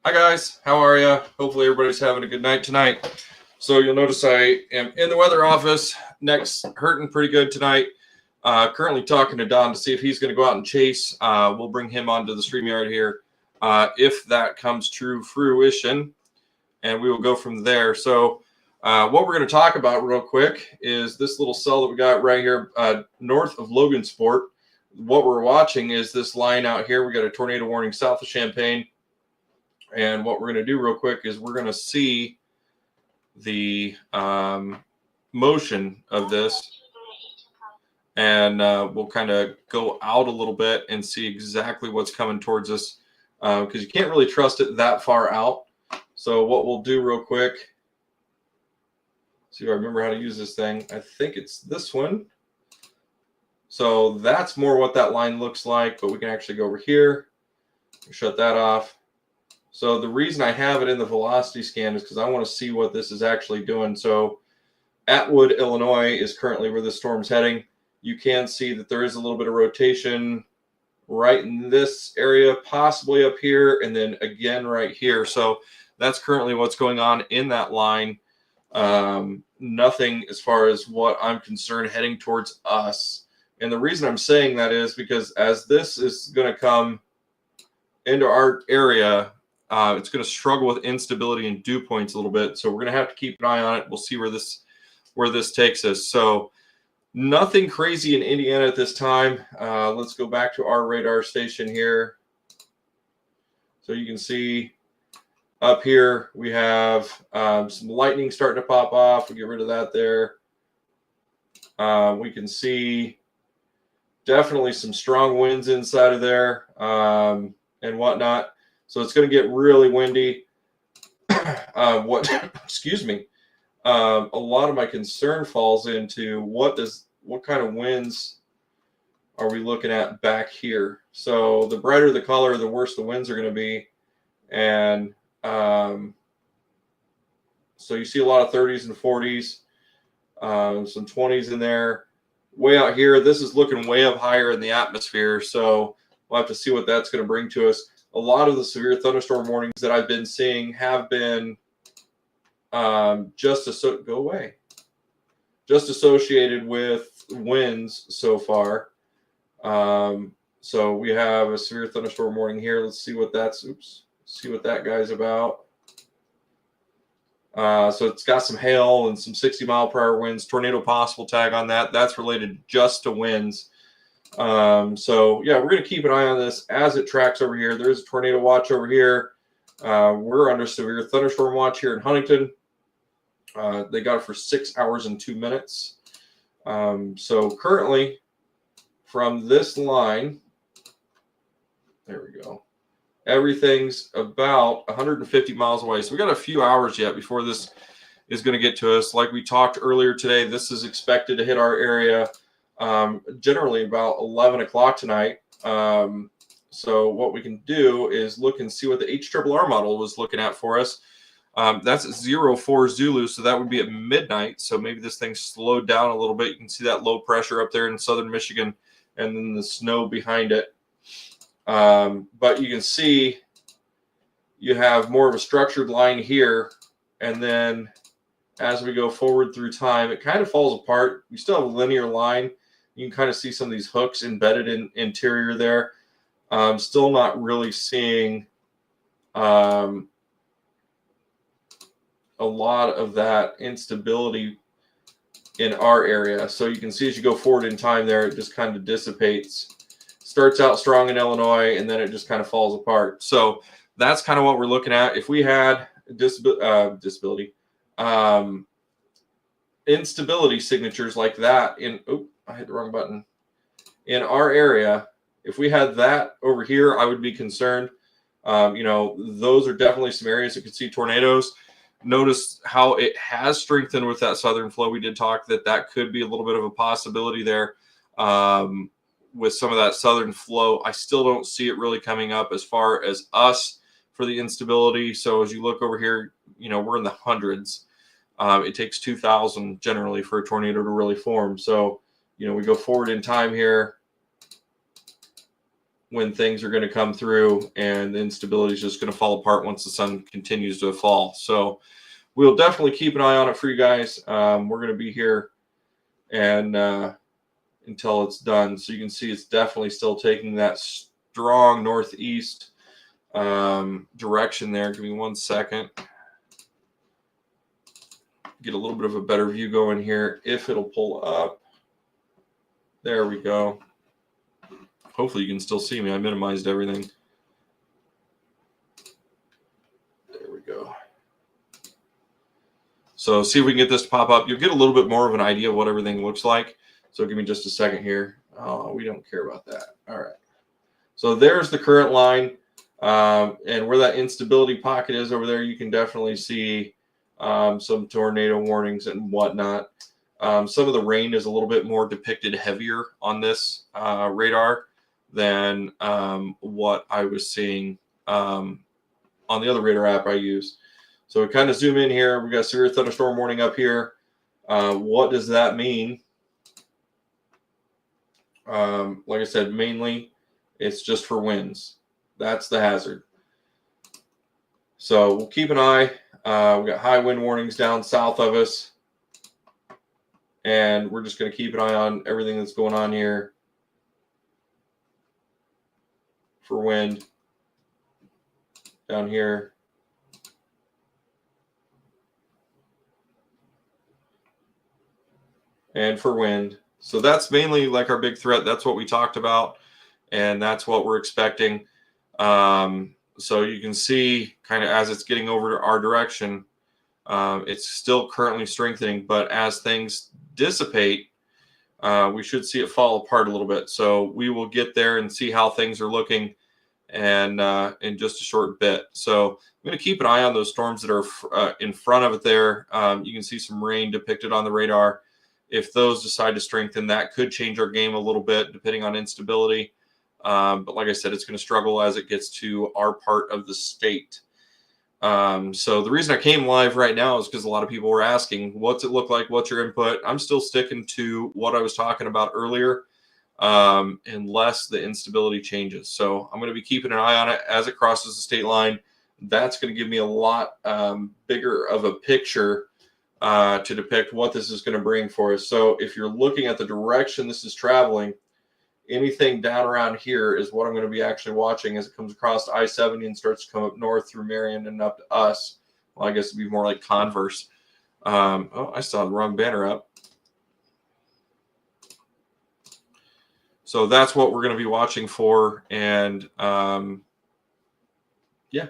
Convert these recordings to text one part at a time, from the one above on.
Hi guys, how are you? Hopefully everybody's having a good night tonight. So you'll notice I am in the weather office. Neck's hurting pretty good tonight. Currently talking to Don to see if he's going to go out and chase. We'll bring him onto the StreamYard here if that comes to fruition, and we will go from there. So what we're going to talk about real quick is this little cell that we got right here north of Logansport. What we're watching is this line out here. We got a tornado warning south of Champaign. And what we're going to do real quick is we're going to see the motion of this. And we'll kind of go out a little bit and see exactly what's coming towards us because you can't really trust it that far out. So what we'll do real quick, see if I remember how to use this thing. I think it's this one. So that's more what that line looks like, but we can actually go over here, shut that off. So the reason I have it in the velocity scan is because I want to see what this is actually doing. So Atwood, Illinois is currently where the storm's heading. You can see that there is a little bit of rotation right in this area, possibly up here, and then again right here. So that's currently what's going on in that line. Nothing as far as what I'm concerned heading towards us. And the reason I'm saying that is because as this is going to come into our area, it's going to struggle with instability and dew points a little bit. So we're going to have to keep an eye on it. We'll see where this takes us. So nothing crazy in Indiana at this time. Let's go back to our radar station here. So you can see up here we have some lightning starting to pop off. We'll get rid of that there. We can see definitely some strong winds inside of there and whatnot. So it's going to get really windy. Excuse me. A lot of my concern falls into what kind of winds are we looking at back here? So the brighter the color, the worse the winds are going to be. And so you see a lot of 30s and 40s, some 20s in there. Way out here, this is looking way up higher in the atmosphere. So we'll have to see what that's going to bring to us. A lot of the severe thunderstorm warnings that I've been seeing have been just associated with winds so far. So we have a severe thunderstorm warning here. Let's see what that guy's about. So it's got some hail and some 60-mile-per-hour winds. Tornado possible tag on that. That's related just to winds. So yeah, we're going to keep an eye on this as it tracks over here. There's a tornado watch over here. We're under severe thunderstorm watch here in Huntington. They got it for 6 hours and 2 minutes. So currently from this line, there we go. Everything's about 150 miles away. So we got a few hours yet before this is going to get to us. Like we talked earlier today, this is expected to hit our area generally about 11 o'clock tonight. So what we can do is look and see what the HRRR model was looking at for us. That's 04 Zulu, so that would be at midnight. So maybe this thing slowed down a little bit. You can see that low pressure up there in southern Michigan and then the snow behind it. But you can see you have more of a structured line here. And then as we go forward through time, it kind of falls apart. We still have a linear line. You can kind of see some of these hooks embedded in interior there. Still not really seeing a lot of that instability in our area. So you can see as you go forward in time there, it just kind of dissipates. Starts out strong in Illinois, and then it just kind of falls apart. So that's kind of what we're looking at. If we had instability signatures like that I hit the wrong button. In our area, if we had that over here, I would be concerned. Those are definitely some areas that could see tornadoes. Notice how it has strengthened with that southern flow. We did talk that could be a little bit of a possibility there with some of that southern flow. I still don't see it really coming up as far as us for the instability. So as you look over here, we're in the hundreds. It takes 2,000 generally for a tornado to really form. So, we go forward in time here. when things are going to come through, and the instability is just going to fall apart once the sun continues to fall. So we'll definitely keep an eye on it for you guys. We're going to be here and until it's done. So you can see it's definitely still taking that strong northeast direction there. Give me 1 second. Get a little bit of a better view going here if it'll pull up. There we go. Hopefully you can still see me. I minimized everything. There we go. So see if we can get this to pop up. You'll get a little bit more of an idea of what everything looks like. So give me just a second here. Oh, we don't care about that. All right. So there's the current line. And where that instability pocket is over there, you can definitely see some tornado warnings and whatnot. Some of the rain is a little bit more depicted heavier on this radar than what I was seeing on the other radar app I use. So we kind of zoom in here. We got severe thunderstorm warning up here. What does that mean? Like I said, mainly it's just for winds. That's the hazard. So we'll keep an eye. We got high wind warnings down south of us. And we're just going to keep an eye on everything that's going on here for wind down here. And for wind. So that's mainly like our big threat. That's what we talked about. And that's what we're expecting. So you can see kind of as it's getting over to our direction, it's still currently strengthening. But as things dissipate, we should see it fall apart a little bit. So we will get there and see how things are looking and in just a short bit. So I'm going to keep an eye on those storms that are in front of it there. You can see some rain depicted on the radar. If those decide to strengthen, that could change our game a little bit depending on instability. But like I said, it's going to struggle as it gets to our part of the state. So the reason I came live right now is because a lot of people were asking, what's it look like? What's your input? I'm still sticking to what I was talking about earlier, unless the instability changes. So I'm going to be keeping an eye on it as it crosses the state line. That's going to give me a lot bigger of a picture to depict what this is going to bring for us. So if you're looking at the direction this is traveling, anything down around here is what I'm going to be actually watching as it comes across I-70 and starts to come up north through Marion and up to us. Well, I guess it'd be more like Converse. Oh, I still have the wrong banner up. So that's what we're going to be watching for. And yeah.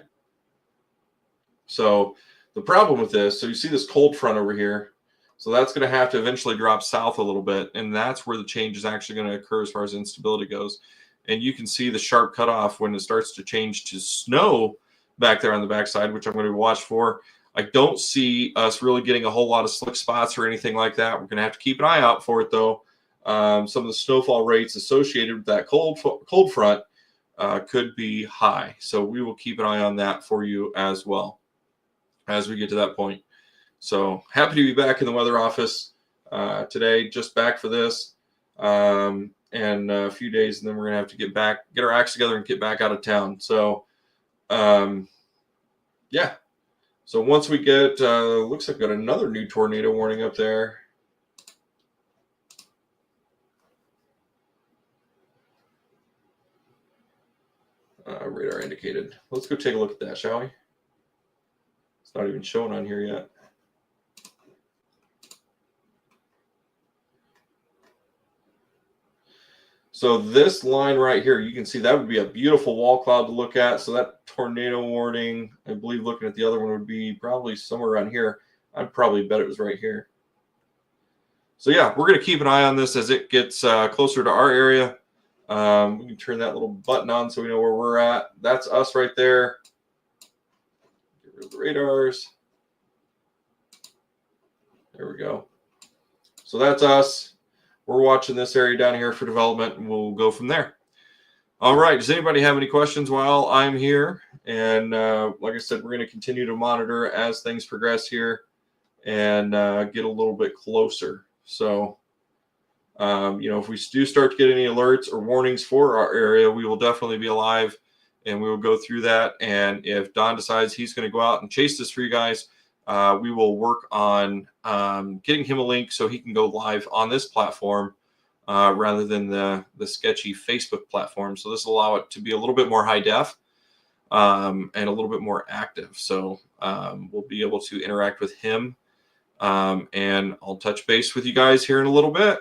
So the problem with this, so you see this cold front over here. So that's going to have to eventually drop south a little bit. And that's where the change is actually going to occur as far as instability goes. And you can see the sharp cutoff when it starts to change to snow back there on the backside, which I'm going to watch for. I don't see us really getting a whole lot of slick spots or anything like that. We're going to have to keep an eye out for it, though. Some of the snowfall rates associated with that cold front could be high. So we will keep an eye on that for you as well as we get to that point. So happy to be back in the weather office today, just back for this and a few days, and then we're going to have to get our acts together and get back out of town. So, yeah. So once we get, looks like we've got another new tornado warning up there. Radar indicated. Let's go take a look at that, shall we? It's not even showing on here yet. So this line right here, you can see that would be a beautiful wall cloud to look at. So that tornado warning, I believe looking at the other one would be probably somewhere around here. I'd probably bet it was right here. So yeah, we're going to keep an eye on this as it gets closer to our area. We can turn that little button on so we know where we're at. That's us right there. Get rid of the radars. There we go. So that's us. We're watching this area down here for development, and we'll go from there. All right. Does anybody have any questions while I'm here? And like I said, we're going to continue to monitor as things progress here and get a little bit closer. So If we do start to get any alerts or warnings for our area, we will definitely be alive and we will go through that. And if Don decides he's going to go out and chase this for you guys, we will work on getting him a link so he can go live on this platform rather than the sketchy Facebook platform. So this will allow it to be a little bit more high def and a little bit more active. So we'll be able to interact with him. And I'll touch base with you guys here in a little bit.